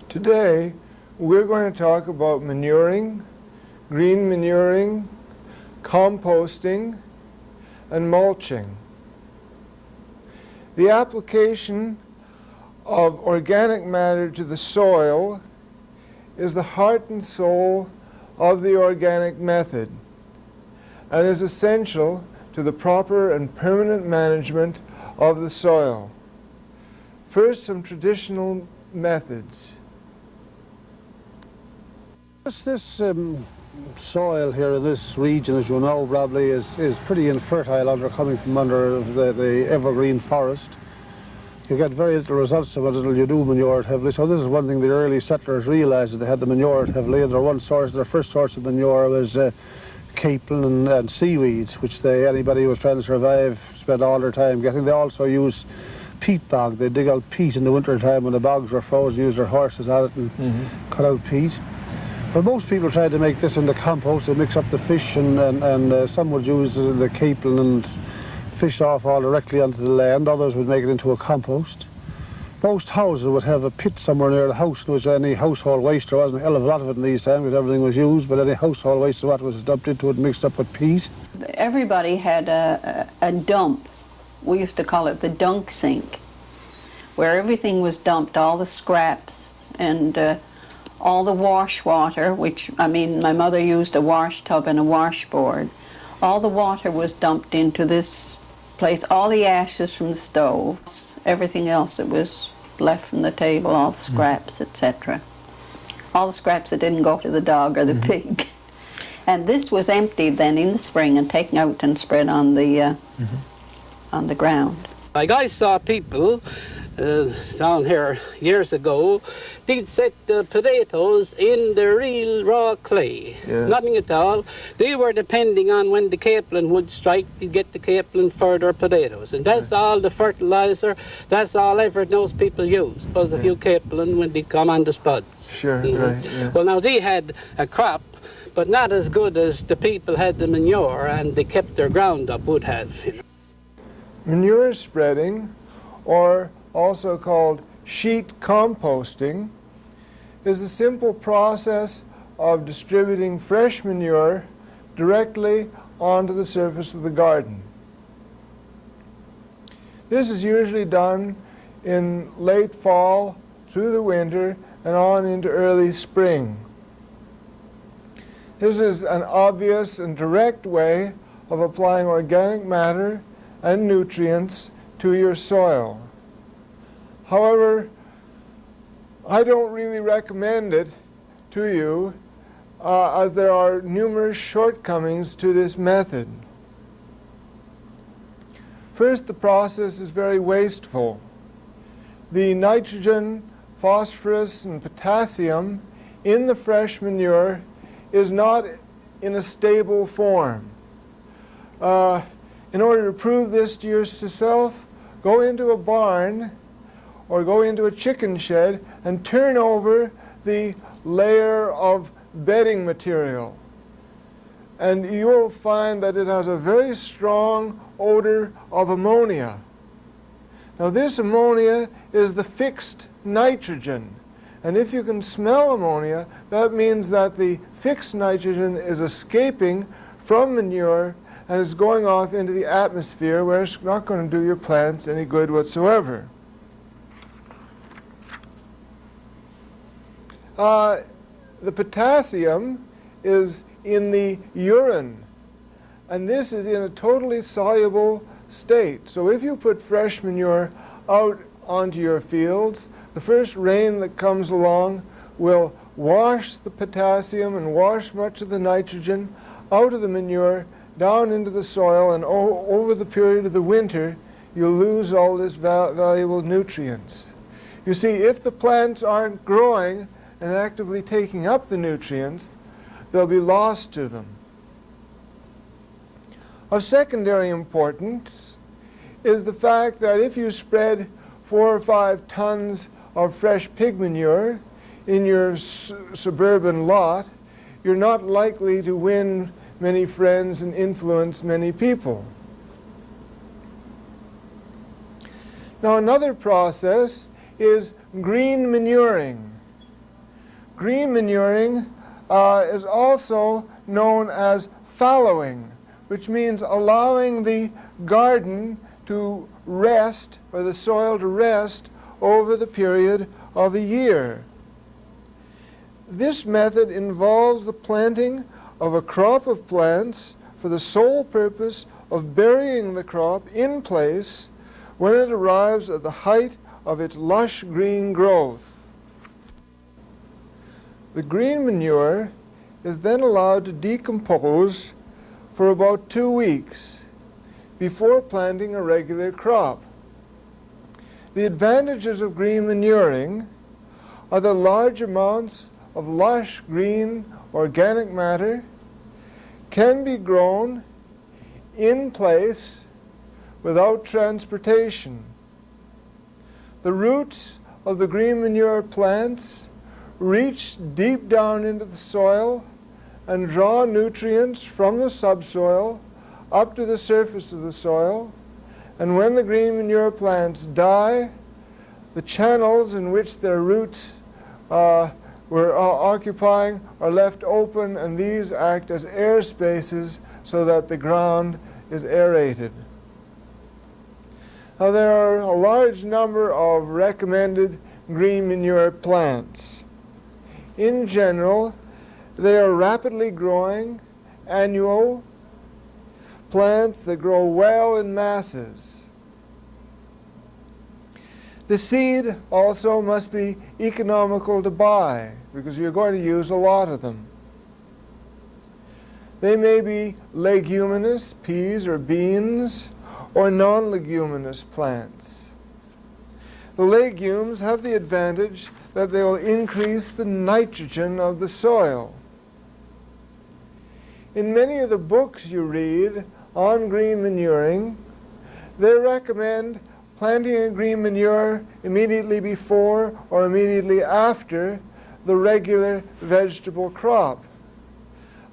Today, we're going to talk about manuring, green manuring, composting, and mulching. The application of organic matter to the soil is the heart and soul of the organic method and is essential to the proper and permanent management of the soil. First, some traditional methods. This soil here in this region, as you know, probably is pretty infertile coming from under the evergreen forest. You get very little results of it until you do manure it heavily. So this is one thing the early settlers realised, that they had to manure it heavily. And their first source of manure was capelin and seaweed, which anybody who was trying to survive spent all their time getting. They also use peat bog. They dig out peat in the winter time when the bogs were frozen, use their horses at it and cut out peat. But most people tried to make this into compost. They mix up the fish and some would use the capelin and fish offal directly onto the land. Others would make it into a compost. Most houses would have a pit somewhere near the house in which any household waste, there wasn't a hell of a lot of it in these times because everything was used, but any household waste of what was dumped into it mixed up with peat. Everybody had a dump. We used to call it the dunk sink, where everything was dumped, all the scraps and all the wash water, which, I mean, my mother used a wash tub and a washboard. All the water was dumped into this place, all the ashes from the stove, everything else that was left from the table, all the scraps, etc. All the scraps that didn't go to the dog or the pig. And this was emptied then in the spring and taken out and spread on the ground. Like I saw people down here years ago, they'd set the potatoes in the real raw clay, nothing at all. They were depending on when the capelin would strike to get the capelin for their potatoes. And that's all the fertilizer, that's all ever those people used, was a few capelin when they come on the spuds. Sure, right. Yeah. Well, now they had a crop, but not as good as the people had the manure and they kept their ground up would have. Manure spreading, or also called sheet composting, is the simple process of distributing fresh manure directly onto the surface of the garden. This is usually done in late fall, through the winter, and on into early spring. This is an obvious and direct way of applying organic matter and nutrients to your soil. However, I don't really recommend it to you as there are numerous shortcomings to this method. First, the process is very wasteful. The nitrogen, phosphorus, and potassium in the fresh manure is not in a stable form. In order to prove this to yourself, go into a barn or go into a chicken shed and turn over the layer of bedding material. And you will find that it has a very strong odor of ammonia. Now this ammonia is the fixed nitrogen. And if you can smell ammonia, that means that the fixed nitrogen is escaping from manure and is going off into the atmosphere where it's not going to do your plants any good whatsoever. The potassium is in the urine, and this is in a totally soluble state. So if you put fresh manure out onto your fields, the first rain that comes along will wash the potassium and wash much of the nitrogen out of the manure down into the soil, and over the period of the winter you'll lose all this valuable nutrients. You see, if the plants aren't growing and actively taking up the nutrients, they'll be lost to them. Of secondary importance is the fact that if you spread 4 or 5 tons of fresh pig manure in your suburban lot, you're not likely to win many friends and influence many people. Now another process is green manuring. green manuring is also known as fallowing, which means allowing the garden to rest, or the soil to rest, over the period of a year. This method involves the planting of a crop of plants for the sole purpose of burying the crop in place when it arrives at the height of its lush green growth. The green manure is then allowed to decompose for about 2 weeks before planting a regular crop. The advantages of green manuring are the large amounts of lush green organic matter can be grown in place without transportation. The roots of the green manure plants reach deep down into the soil and draw nutrients from the subsoil up to the surface of the soil. And when the green manure plants die, the channels in which their roots were occupying are left open, and these act as air spaces so that the ground is aerated. Now, there are a large number of recommended green manure plants. In general, they are rapidly growing, annual plants that grow well in masses. The seed also must be economical to buy because you're going to use a lot of them. They may be leguminous, peas or beans, or non-leguminous plants. The legumes have the advantage that they will increase the nitrogen of the soil. In many of the books you read on green manuring, they recommend planting a green manure immediately before or immediately after the regular vegetable crop.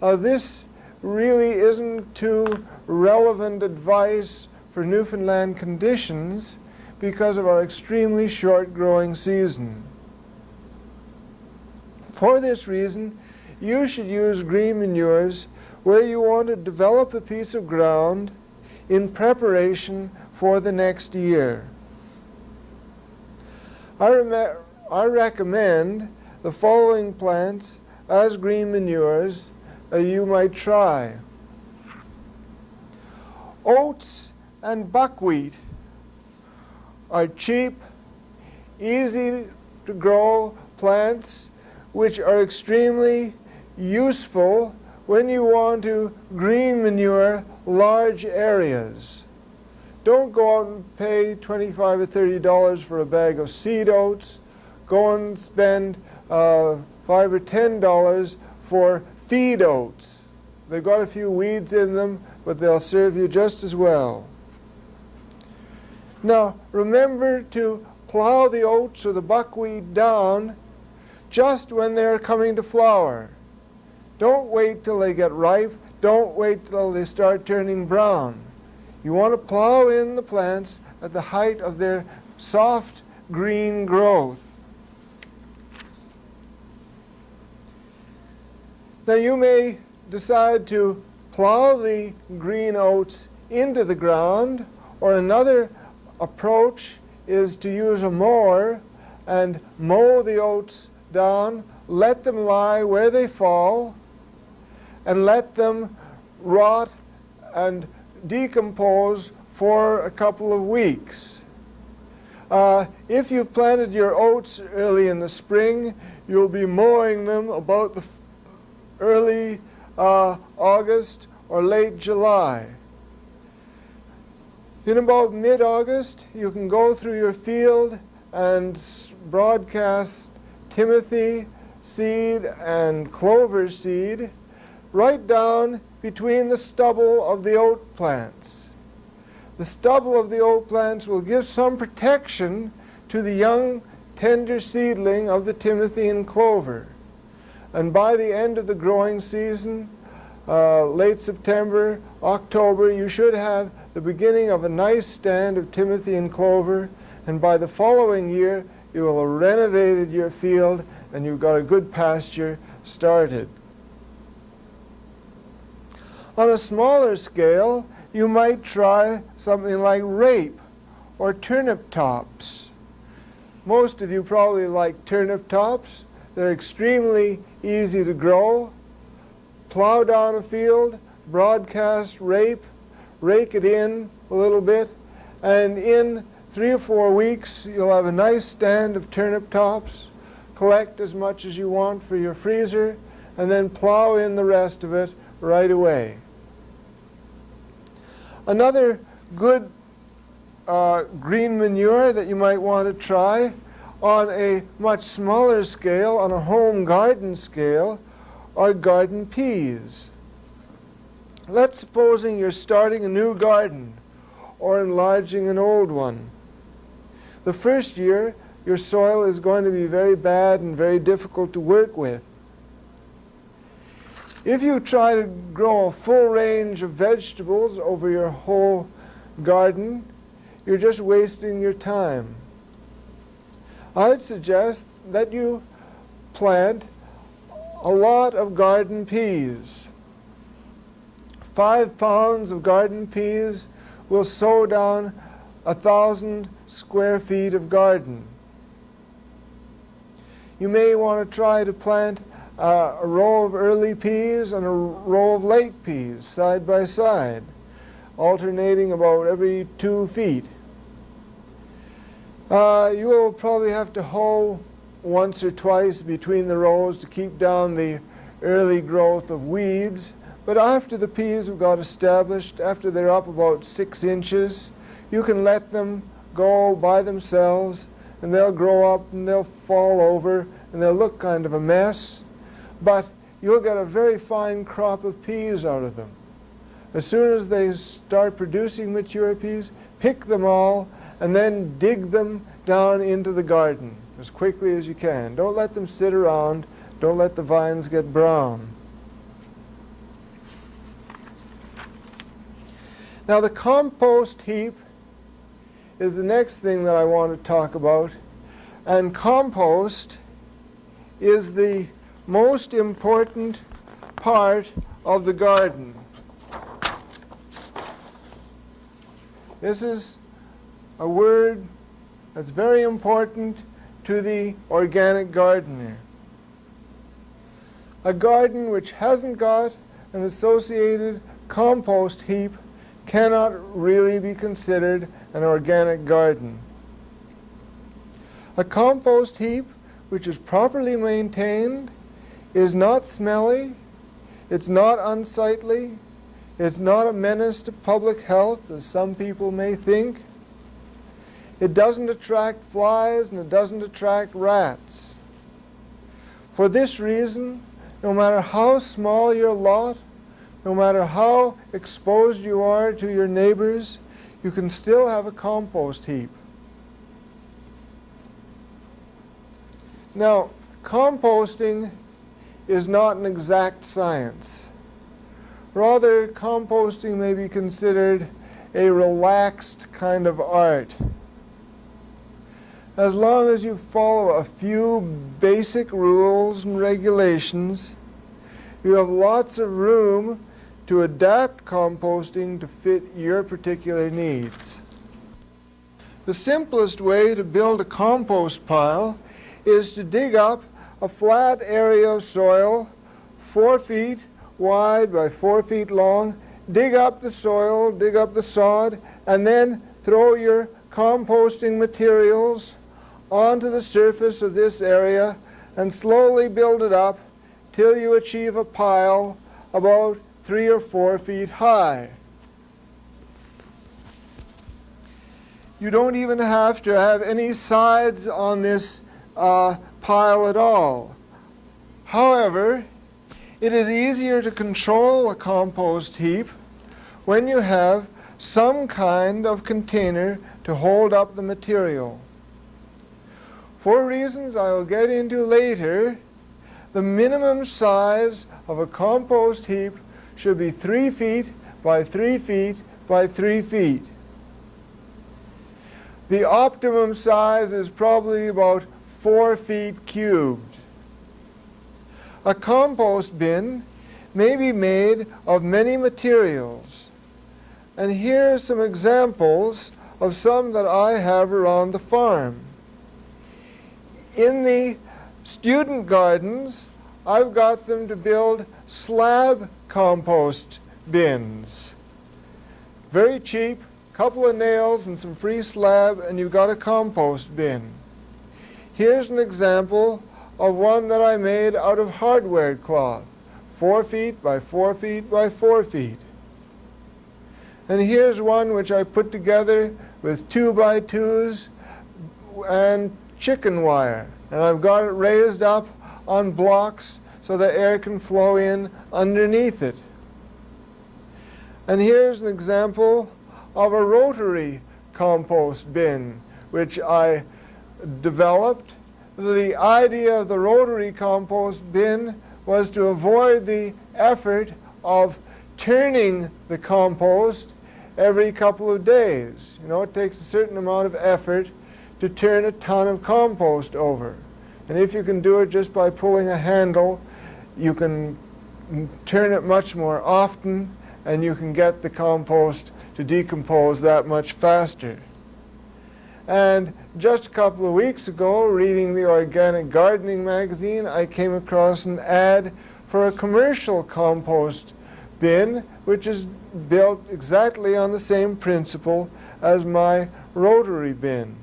This really isn't too relevant advice for Newfoundland conditions because of our extremely short growing season. For this reason, you should use green manures where you want to develop a piece of ground in preparation for the next year. I recommend the following plants as green manures you might try. Oats and buckwheat are cheap, easy to grow plants which are extremely useful when you want to green manure large areas. Don't go out and pay $25 or $30 for a bag of seed oats. Go and spend $5 or $10 for feed oats. They've got a few weeds in them, but they'll serve you just as well. Now, remember to plow the oats or the buckwheat down just when they're coming to flower. Don't wait till they get ripe. Don't wait till they start turning brown. You want to plow in the plants at the height of their soft green growth. Now, you may decide to plow the green oats into the ground, or another approach is to use a mower and mow the oats down, let them lie where they fall, and let them rot and decompose for a couple of weeks. If you've planted your oats early in the spring, you'll be mowing them about the early August or late July. In about mid-August, you can go through your field and broadcast timothy seed and clover seed right down between the stubble of the oat plants. The stubble of the oat plants will give some protection to the young, tender seedling of the timothy and clover. And by the end of the growing season, late September, October, you should have the beginning of a nice stand of timothy and clover, and by the following year, you will have renovated your field and you've got a good pasture started. On a smaller scale, you might try something like rape or turnip tops. Most of you probably like turnip tops. They're extremely easy to grow. Plow down a field, broadcast rape, rake it in a little bit, and in 3 or 4 weeks you'll have a nice stand of turnip tops. Collect as much as you want for your freezer, and then plow in the rest of it right away. Another good green manure that you might want to try on a much smaller scale, on a home garden scale, are garden peas. Let's supposing you're starting a new garden or enlarging an old one. The first year, your soil is going to be very bad and very difficult to work with. If you try to grow a full range of vegetables over your whole garden, you're just wasting your time. I'd suggest that you plant a lot of garden peas. 5 pounds of garden peas will sow down 1,000 square feet of garden. You may want to try to plant a row of early peas and a row of late peas side by side, alternating about every 2 feet. You will probably have to hoe once or twice between the rows to keep down the early growth of weeds, but after the peas have got established, after they're up about 6 inches, you can let them go by themselves, and they'll grow up and they'll fall over and they'll look kind of a mess, but you'll get a very fine crop of peas out of them. As soon as they start producing mature peas, pick them all and then dig them down into the garden as quickly as you can. Don't let them sit around. Don't let the vines get brown. Now, the compost heap is the next thing that I want to talk about. And compost is the most important part of the garden. This is a word that's very important to the organic gardener. A garden which hasn't got an associated compost heap cannot really be considered an organic garden. A compost heap which is properly maintained is not smelly, it's not unsightly, it's not a menace to public health, as some people may think. It doesn't attract flies and it doesn't attract rats. For this reason, no matter how small your lot, no matter how exposed you are to your neighbors, you can still have a compost heap. Now, composting is not an exact science. Rather, composting may be considered a relaxed kind of art. As long as you follow a few basic rules and regulations, you have lots of room to adapt composting to fit your particular needs. The simplest way to build a compost pile is to dig up a flat area of soil 4 feet wide by 4 feet long, dig up the soil, dig up the sod, and then throw your composting materials onto the surface of this area and slowly build it up till you achieve a pile about 3 or 4 feet high. You don't even have to have any sides on this pile at all. However, it is easier to control a compost heap when you have some kind of container to hold up the material. For reasons I will get into later, the minimum size of a compost heap should be 3 feet by 3 feet by 3 feet. The optimum size is probably about 4 feet cubed. A compost bin may be made of many materials. And here are some examples of some that I have around the farm. In the student gardens, I've got them to build slab compost bins. Very cheap, couple of nails and some free slab, and you've got a compost bin. Here's an example of one that I made out of hardware cloth, 4 feet by 4 feet by 4 feet. And here's one which I put together with 2 by 2s and chicken wire. And I've got it raised up on blocks so the air can flow in underneath it. And here's an example of a rotary compost bin, which I developed. The idea of the rotary compost bin was to avoid the effort of turning the compost every couple of days. You know, it takes a certain amount of effort to turn a ton of compost over. And if you can do it just by pulling a handle, you can turn it much more often, and you can get the compost to decompose that much faster. And just a couple of weeks ago, reading the Organic Gardening magazine, I came across an ad for a commercial compost bin, which is built exactly on the same principle as my rotary bin.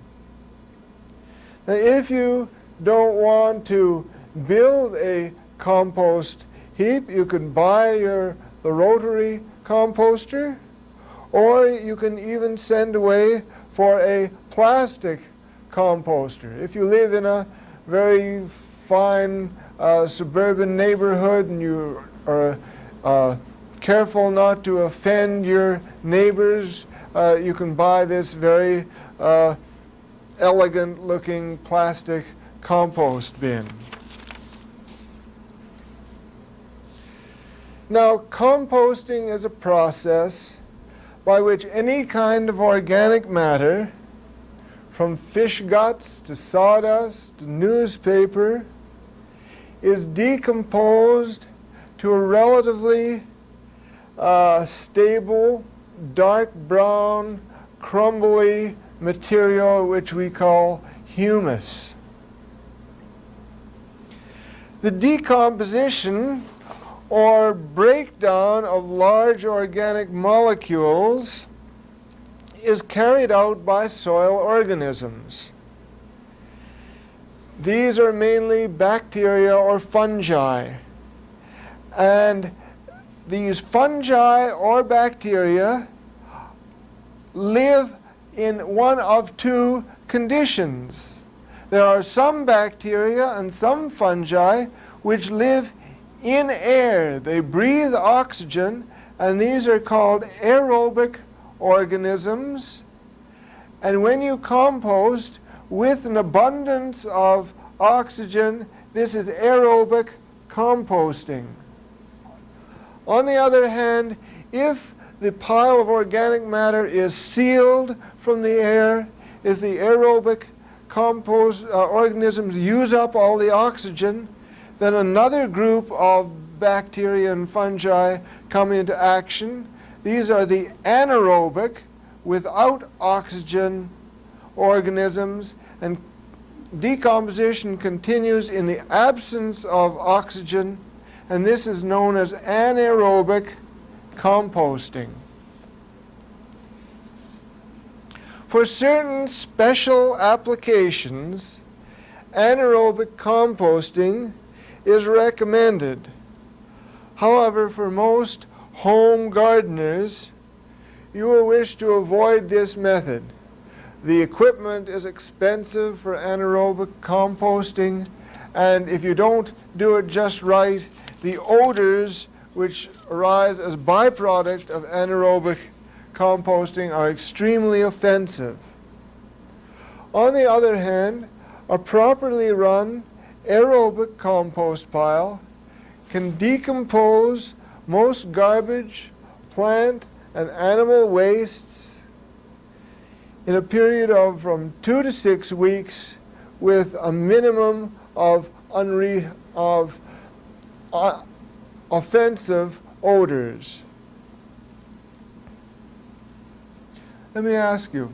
Now, if you don't want to build a compost heap, you can buy the rotary composter, or you can even send away for a plastic composter. If you live in a very fine suburban neighborhood and you are careful not to offend your neighbors, you can buy this very elegant looking plastic compost bin. Now, composting is a process by which any kind of organic matter, from fish guts to sawdust to newspaper, is decomposed to a relatively stable, dark brown, crumbly material which we call humus. The decomposition or breakdown of large organic molecules is carried out by soil organisms. These are mainly bacteria or fungi. And these fungi or bacteria live in one of two conditions. There are some bacteria and some fungi which live in air. They breathe oxygen, and these are called aerobic organisms. And when you compost with an abundance of oxygen, this is aerobic composting. On the other hand, if the pile of organic matter is sealed from the air, if the aerobic organisms use up all the oxygen, then another group of bacteria and fungi come into action. These are the anaerobic, without oxygen organisms, and decomposition continues in the absence of oxygen, and this is known as anaerobic composting. For certain special applications, anaerobic composting is recommended. However, for most home gardeners, you will wish to avoid this method. The equipment is expensive for anaerobic composting, and if you don't do it just right, the odors which arise as byproduct of anaerobic composting are extremely offensive. On the other hand, a properly run aerobic compost pile can decompose most garbage, plant, and animal wastes in a period of from 2 to 6 weeks with a minimum of offensive odors. Let me ask you,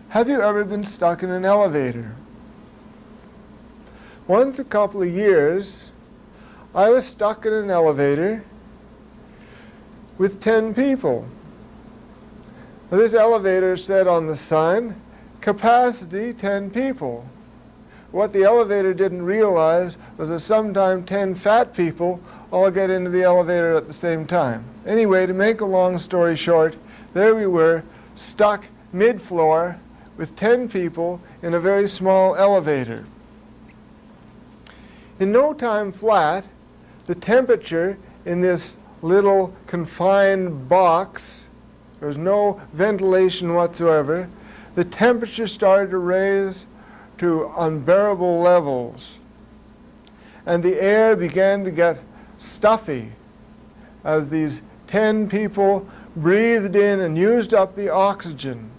have you ever been stuck in an elevator? Once a couple of years, I was stuck in an elevator with 10 people. Now, this elevator said on the sign, capacity 10 people. What the elevator didn't realize was that sometimes 10 fat people all get into the elevator at the same time. Anyway, to make a long story short, there we were, stuck mid-floor with 10 people in a very small elevator. In no time flat, the temperature in this little confined box, there was no ventilation whatsoever, the temperature started to raise to unbearable levels. And the air began to get stuffy as these 10 people breathed in and used up the oxygen.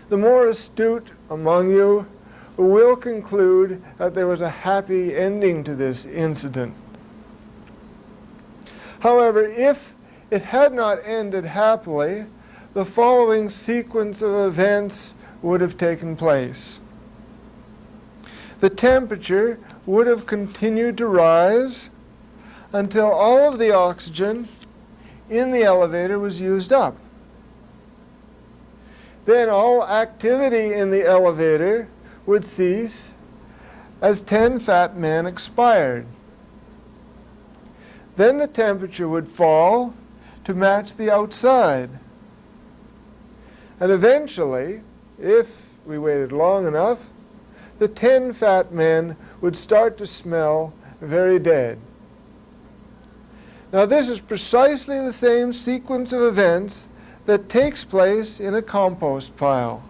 The more astute among you will conclude that there was a happy ending to this incident. However, if it had not ended happily, the following sequence of events would have taken place. The temperature would have continued to rise until all of the oxygen in the elevator was used up. Then all activity in the elevator would cease as 10 fat men expired. Then the temperature would fall to match the outside. And eventually, if we waited long enough, the 10 fat men would start to smell very dead. Now, this is precisely the same sequence of events that takes place in a compost pile.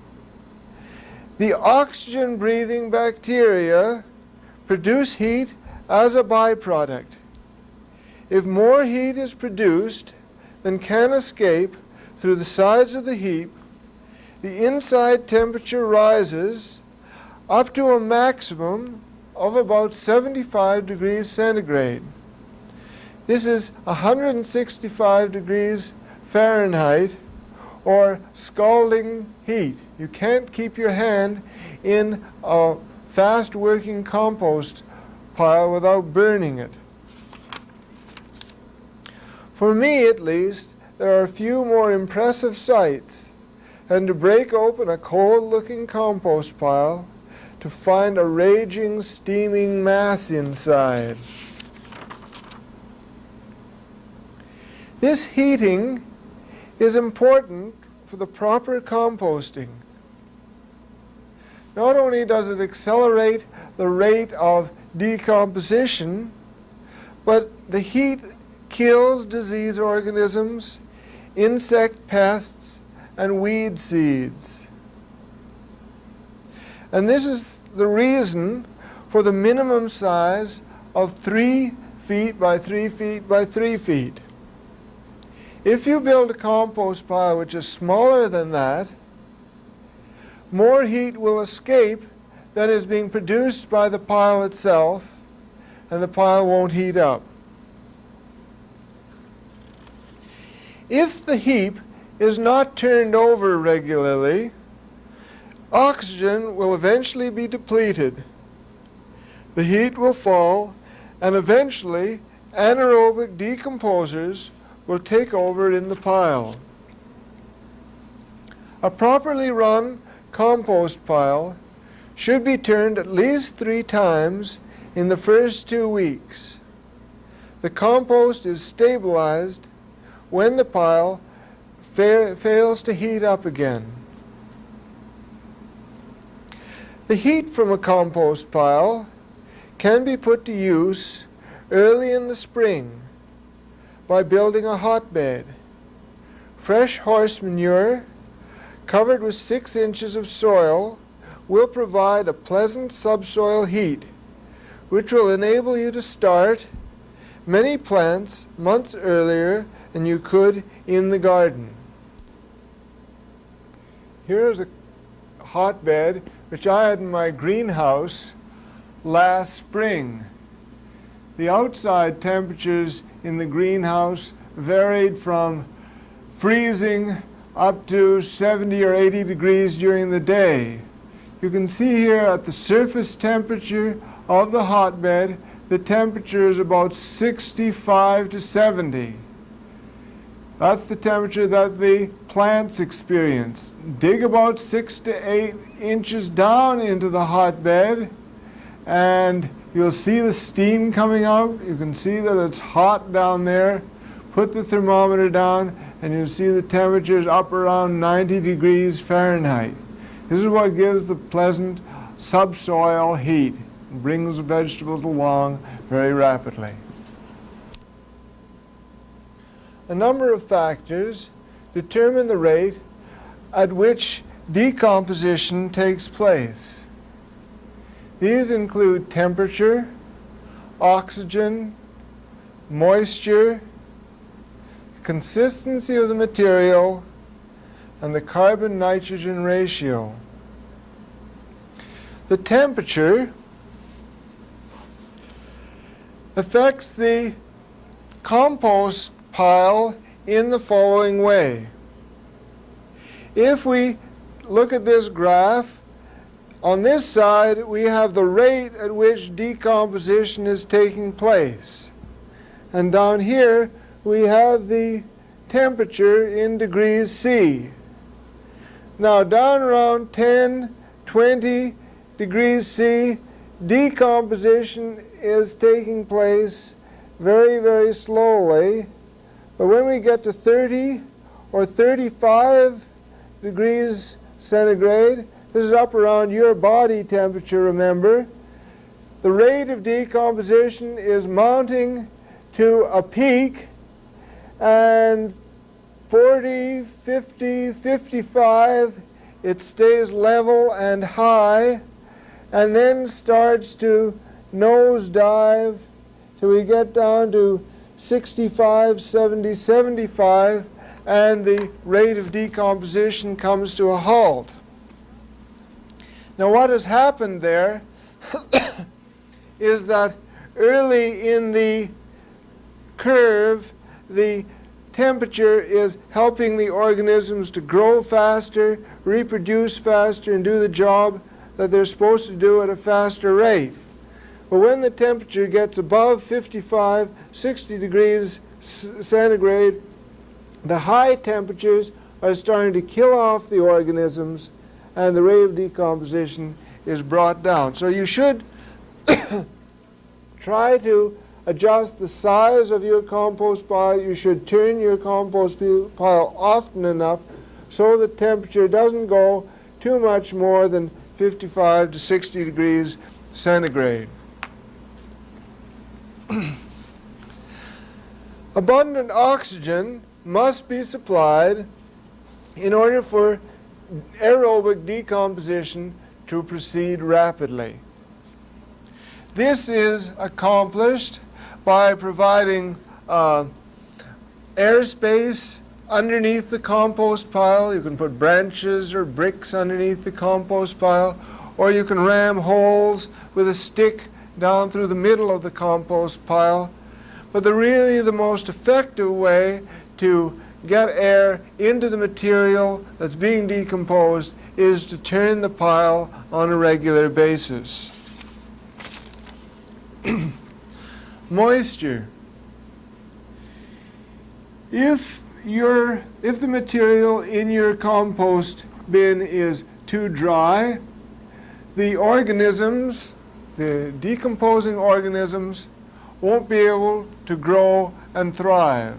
The oxygen-breathing bacteria produce heat as a byproduct. If more heat is produced than can escape through the sides of the heap, the inside temperature rises up to a maximum of about 75 degrees centigrade. This is 165 degrees Fahrenheit, or scalding heat. You can't keep your hand in a fast-working compost pile without burning it. For me, at least, there are a few more impressive sights than to break open a cold-looking compost pile to find a raging, steaming mass inside. This heating is important for the proper composting. Not only does it accelerate the rate of decomposition, but the heat kills disease organisms, insect pests, and weed seeds. And this is the reason for the minimum size of 3 feet by 3 feet by 3 feet. If you build a compost pile which is smaller than that, more heat will escape than is being produced by the pile itself, and the pile won't heat up. If the heap is not turned over regularly, oxygen will eventually be depleted. The heat will fall, and eventually anaerobic decomposers will take over in the pile. A properly run compost pile should be turned at least 3 times in the first 2 weeks. The compost is stabilized when the pile fails to heat up again. The heat from a compost pile can be put to use early in the spring by building a hotbed. Fresh horse manure covered with 6 inches of soil will provide a pleasant subsoil heat, which will enable you to start many plants months earlier than you could in the garden. Here's a hotbed which I had in my greenhouse last spring. the outside temperatures in the greenhouse varied from freezing up to 70 or 80 degrees during the day. You can see here at the surface temperature of the hotbed, the temperature is about 65 to 70. That's the temperature that the plants experience. Dig about 6 to 8 inches down into the hotbed and you'll see the steam coming out. You can see that it's hot down there. Put the thermometer down and you'll see the temperatures up around 90 degrees Fahrenheit. This is what gives the pleasant subsoil heat and brings the vegetables along very rapidly. A number of factors determine the rate at which decomposition takes place. These include temperature, oxygen, moisture, consistency of the material, and the carbon-nitrogen ratio. The temperature affects the compost pile in the following way. If we look at this graph, on this side we have the rate at which decomposition is taking place. And down here we have the temperature in degrees C. Now down around 10, 20 degrees C, decomposition is taking place very, very slowly. But when we get to 30 or 35 degrees centigrade, this is up around your body temperature, remember, the rate of decomposition is mounting to a peak, and 40, 50, 55, it stays level and high, and then starts to nosedive till we get down to 65, 70, 75, and the rate of decomposition comes to a halt. Now what has happened there is that early in the curve, the temperature is helping the organisms to grow faster, reproduce faster, and do the job that they're supposed to do at a faster rate. But when the temperature gets above 55, 60 degrees centigrade, the high temperatures are starting to kill off the organisms, and the rate of decomposition is brought down. So you should try to adjust the size of your compost pile. You should turn your compost pile often enough so the temperature doesn't go too much more than 55 to 60 degrees centigrade. Abundant oxygen must be supplied in order for aerobic decomposition to proceed rapidly. This is accomplished by providing airspace underneath the compost pile. You can put branches or bricks underneath the compost pile, or you can ram holes with a stick down through the middle of the compost pile. But really the most effective way to get air into the material that's being decomposed is to turn the pile on a regular basis. Moisture. If the material in your compost bin is too dry, the organisms, the decomposing organisms, won't be able to grow and thrive.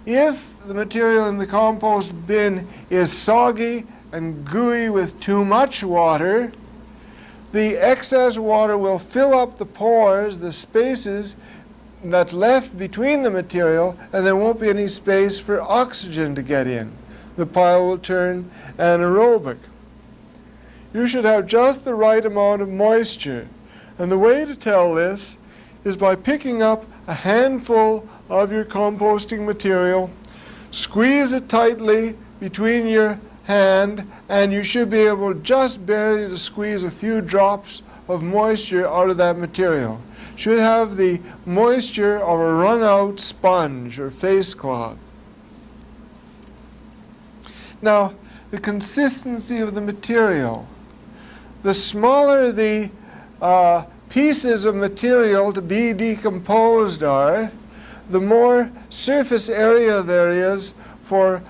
If the material in the compost bin is soggy and gooey with too much water, the excess water will fill up the pores, the spaces that's left between the material, and there won't be any space for oxygen to get in. The pile will turn anaerobic. You should have just the right amount of moisture. And the way to tell this is by picking up a handful of your composting material, squeeze it tightly between your hand, and you should be able just barely to squeeze a few drops of moisture out of that material. should have the moisture of a run-out sponge or face cloth. Now, the consistency of the material. The smaller the pieces of material to be decomposed are, the more surface area there is for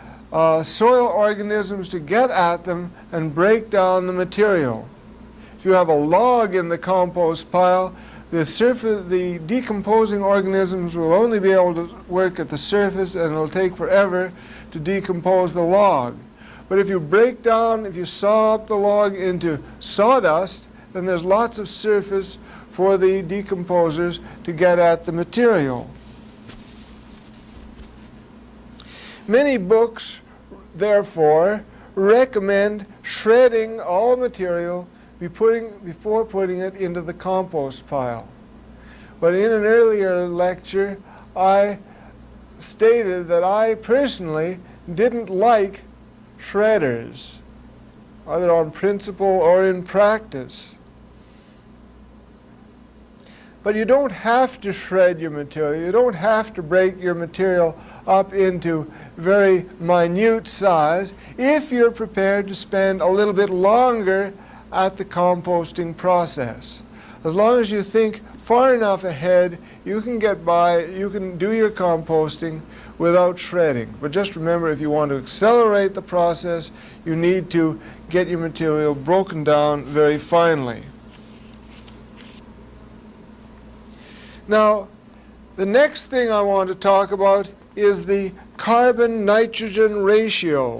soil organisms to get at them and break down the material. If you have a log in the compost pile, the decomposing organisms will only be able to work at the surface, and it'll take forever to decompose the log. But if you saw up the log into sawdust, then there's lots of surface for the decomposers to get at the material. Many books, therefore, recommend shredding all material before putting it into the compost pile. But in an earlier lecture, I stated that I personally didn't like shredders, either on principle or in practice. But you don't have to shred your material. You don't have to break your material up into very minute size if you're prepared to spend a little bit longer at the composting process. As long as you think far enough ahead, you can get by, you can do your composting without shredding. But just remember, if you want to accelerate the process, you need to get your material broken down very finely. Now, the next thing I want to talk about is the carbon-nitrogen ratio.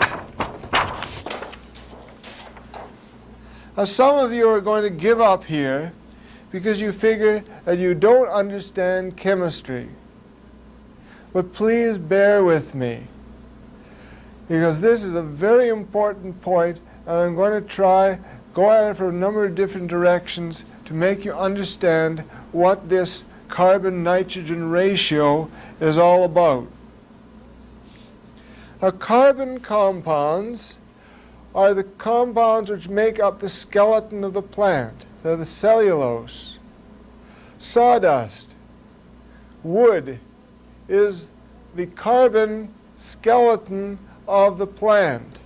Now, some of you are going to give up here because you figure that you don't understand chemistry. But please bear with me, because this is a very important point, and I'm going to go at it from a number of different directions to make you understand what this carbon-nitrogen ratio is all about. Now, carbon compounds are the compounds which make up the skeleton of the plant. They're the cellulose. Sawdust, wood, is the carbon skeleton of the plant.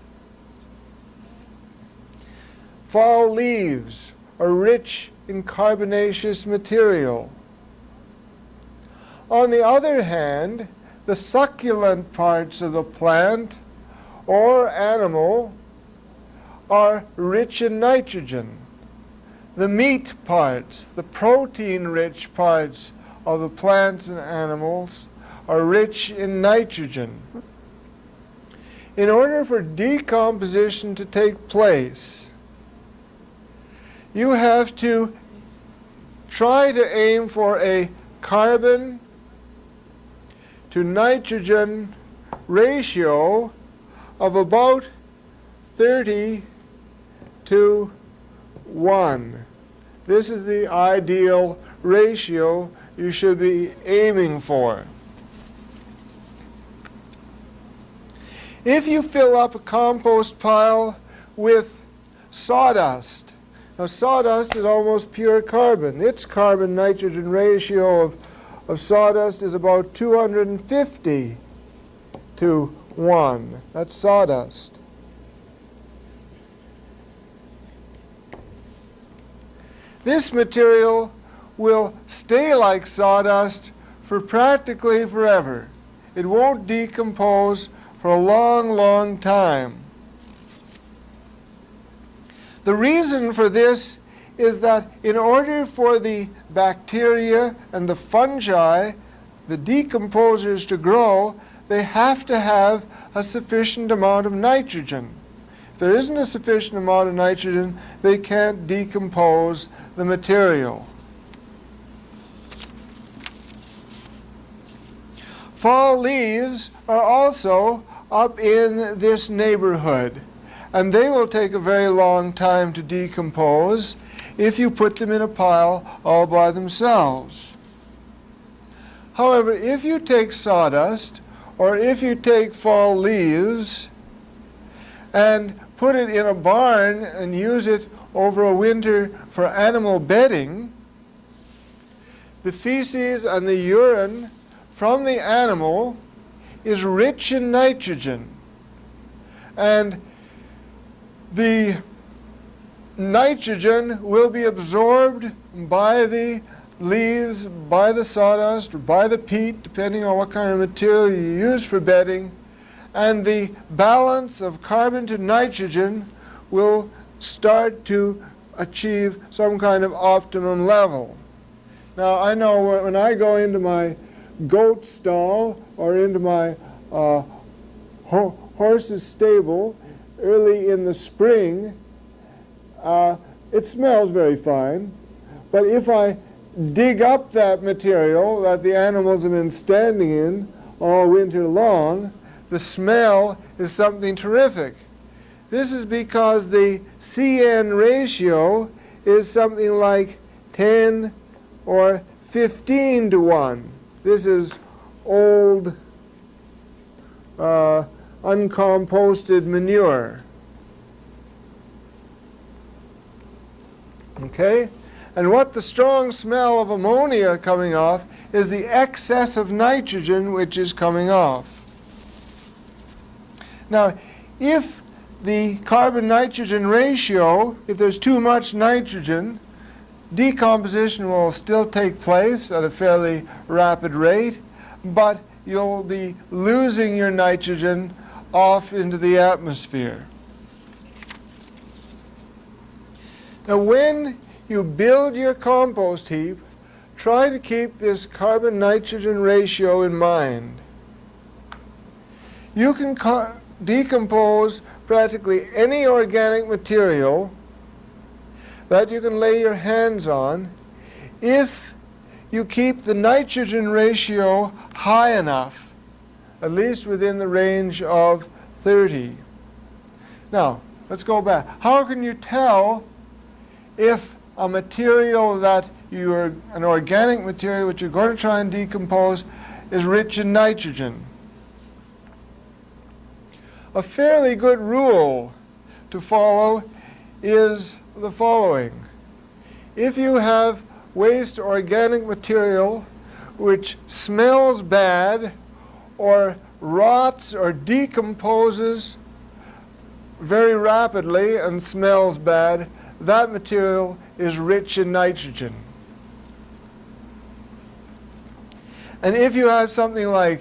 Fall leaves are rich in carbonaceous material. On the other hand, the succulent parts of the plant or animal are rich in nitrogen. The meat parts, the protein-rich parts of the plants and animals are rich in nitrogen. In order for decomposition to take place, you have to try to aim for a carbon to nitrogen ratio of about 30 to 1. This is the ideal ratio you should be aiming for. If you fill up a compost pile with sawdust, now sawdust is almost pure carbon. Its carbon-nitrogen ratio of sawdust is about 250 to 1. That's sawdust. This material will stay like sawdust for practically forever. It won't decompose for a long, long time. The reason for this is that in order for the bacteria and the fungi, the decomposers, to grow, they have to have a sufficient amount of nitrogen. If there isn't a sufficient amount of nitrogen, they can't decompose the material. Fall leaves are also up in this neighborhood, and they will take a very long time to decompose if you put them in a pile all by themselves. However, if you take sawdust, or if you take fall leaves and put it in a barn and use it over a winter for animal bedding, the feces and the urine from the animal is rich in nitrogen. And the nitrogen will be absorbed by the leaves, by the sawdust, or by the peat, depending on what kind of material you use for bedding, and the balance of carbon to nitrogen will start to achieve some kind of optimum level. Now, I know when I go into my goat stall or into my horse's stable early in the spring, it smells very fine, but if I dig up that material that the animals have been standing in all winter long, the smell is something terrific. This is because the CN ratio is something like 10 or 15 to 1. This is old uncomposted manure. Okay? And what the strong smell of ammonia coming off is the excess of nitrogen which is coming off. Now, if the carbon-nitrogen ratio, if there's too much nitrogen, decomposition will still take place at a fairly rapid rate, but you'll be losing your nitrogen off into the atmosphere. Now, when you build your compost heap, try to keep this carbon-nitrogen ratio in mind. You can decompose practically any organic material that you can lay your hands on if you keep the nitrogen ratio high enough, at least within the range of 30. Now, let's go back. How can you tell if a material that an organic material which you're going to try and decompose is rich in nitrogen? A fairly good rule to follow is the following. If you have waste organic material which smells bad or rots or decomposes very rapidly and smells bad, that material is rich in nitrogen. And if you have something like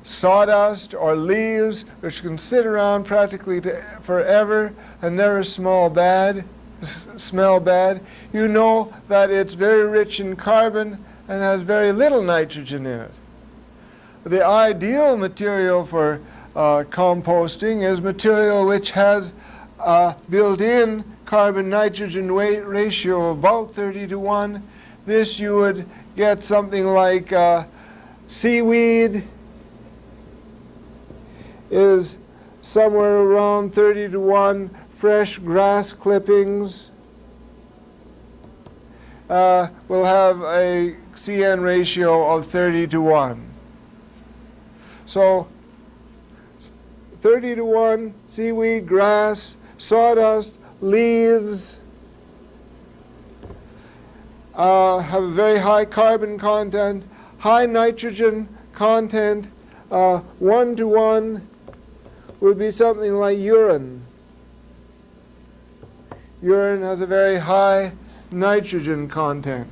sawdust or leaves which can sit around practically forever and never smell bad, you know that it's very rich in carbon and has very little nitrogen in it. The ideal material for composting is material which has built-in carbon-nitrogen ratio of about 30 to 1. This you would get something like seaweed is somewhere around 30 to 1. Fresh grass clippings will have a CN ratio of 30 to 1. So 30 to 1, seaweed, grass, sawdust, leaves have a very high carbon content, high nitrogen content. 1 to 1 would be something like urine. Urine has a very high nitrogen content.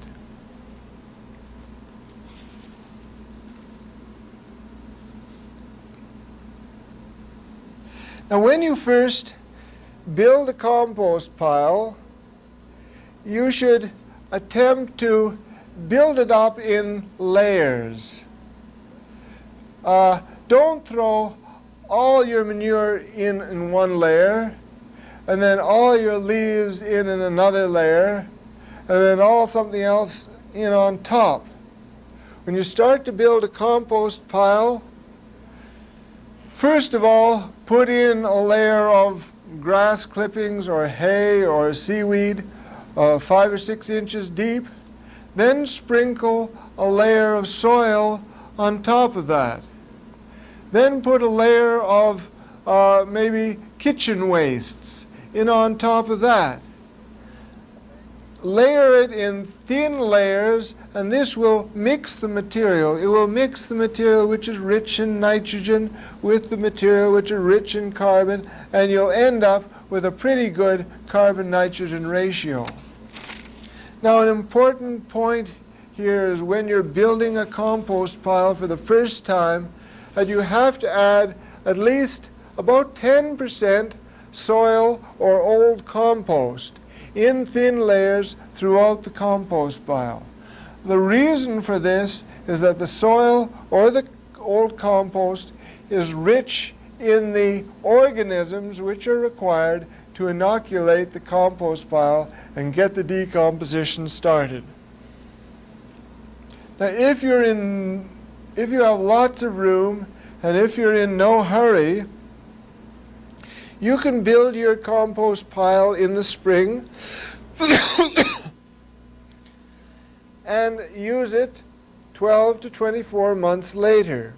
Now, when you first build a compost pile, you should attempt to build it up in layers. Don't throw all your manure in one layer, and then all your leaves in another layer, and then all something else in on top. When you start to build a compost pile, first of all, put in a layer of grass clippings or hay or seaweed 5 or 6 inches deep. Then sprinkle a layer of soil on top of that. Then put a layer of maybe kitchen wastes in on top of that. layer it in thin layers, and this will mix the material. It will mix the material which is rich in nitrogen with the material which is rich in carbon, and you'll end up with a pretty good carbon-nitrogen ratio. Now, an important point here is when you're building a compost pile for the first time, that you have to add at least about 10% soil or old compost in thin layers throughout the compost pile. The reason for this is that the soil or the old compost is rich in the organisms which are required to inoculate the compost pile and get the decomposition started. Now, if you have lots of room and if you're in no hurry, you can build your compost pile in the spring and use it 12 to 24 months later.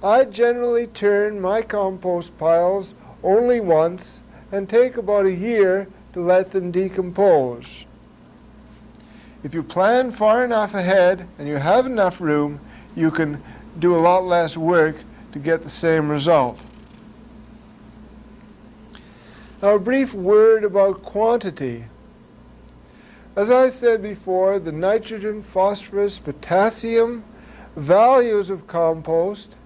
I generally turn my compost piles only once and take about a year to let them decompose. If you plan far enough ahead and you have enough room, you can do a lot less work to get the same result. Now, a brief word about quantity. As I said before, the nitrogen, phosphorus, potassium values of compost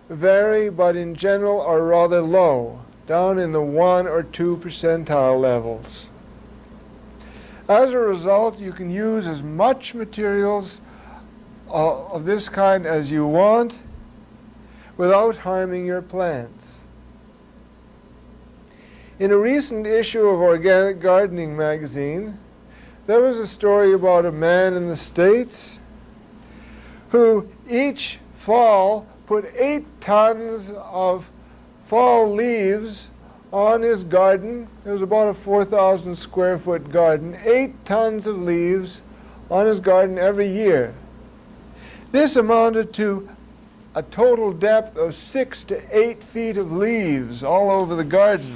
vary, but in general are rather low, down in the 1 or 2 percentile levels. As a result, you can use as much materials of this kind as you want without harming your plants. In a recent issue of Organic Gardening magazine, there was a story about a man in the States who each fall put 8 tons of fall leaves on his garden. It was about a 4,000 square foot garden, 8 tons of leaves on his garden every year. This amounted to a total depth of 6 to 8 feet of leaves all over the garden.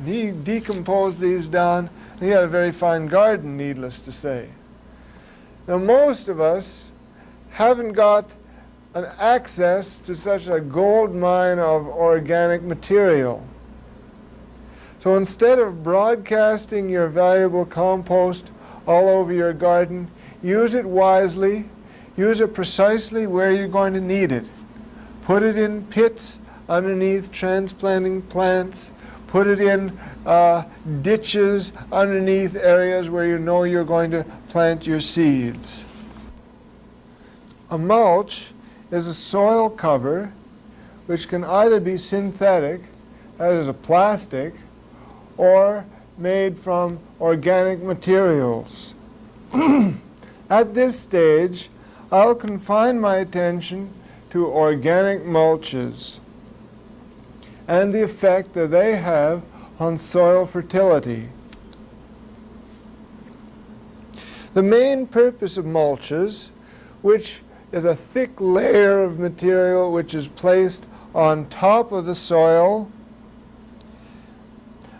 He decomposed these down, and he had a very fine garden, needless to say. Now, most of us haven't got an access to such a gold mine of organic material. So instead of broadcasting your valuable compost all over your garden, use it wisely, use it precisely where you're going to need it. Put it in pits underneath transplanting plants. Put it in ditches underneath areas where you know you're going to plant your seeds. A mulch is a soil cover which can either be synthetic, that is a plastic, or made from organic materials. At this stage, I'll confine my attention to organic mulches and the effect that they have on soil fertility. The main purpose of mulches, which is a thick layer of material which is placed on top of the soil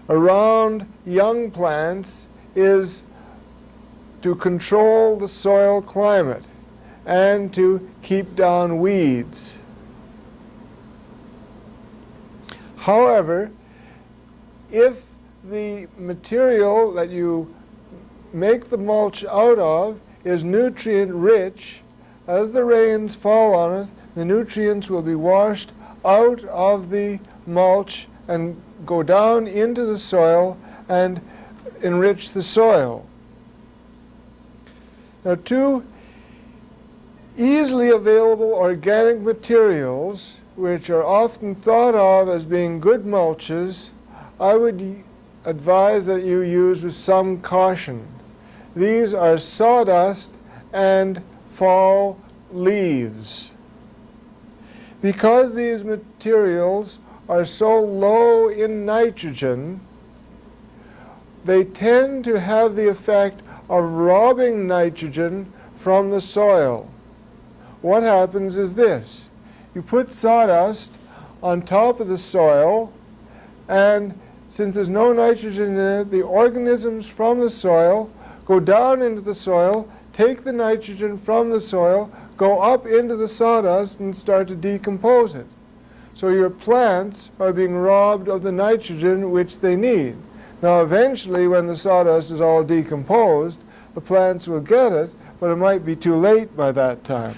around young plants, is to control the soil climate and to keep down weeds. However, if the material that you make the mulch out of is nutrient rich, as the rains fall on it, the nutrients will be washed out of the mulch and go down into the soil and enrich the soil. Now, 2 easily available organic materials which are often thought of as being good mulches, I would advise that you use with some caution. These are sawdust and fall leaves. Because these materials are so low in nitrogen, they tend to have the effect of robbing nitrogen from the soil. What happens is this. You put sawdust on top of the soil, and since there's no nitrogen in it, the organisms from the soil go down into the soil, take the nitrogen from the soil, go up into the sawdust and start to decompose it. So your plants are being robbed of the nitrogen which they need. Now eventually, when the sawdust is all decomposed, the plants will get it, but it might be too late by that time.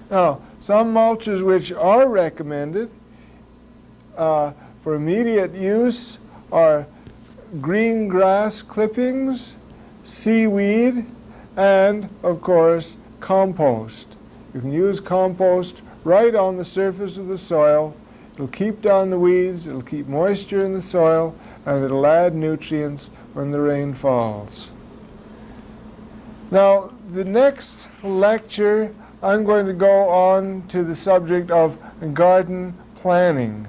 Now, some mulches which are recommended for immediate use are green grass clippings, seaweed, and, of course, compost. You can use compost right on the surface of the soil. It'll keep down the weeds, it'll keep moisture in the soil, and it'll add nutrients when the rain falls. Now, the next lecture, I'm going to go on to the subject of garden planning.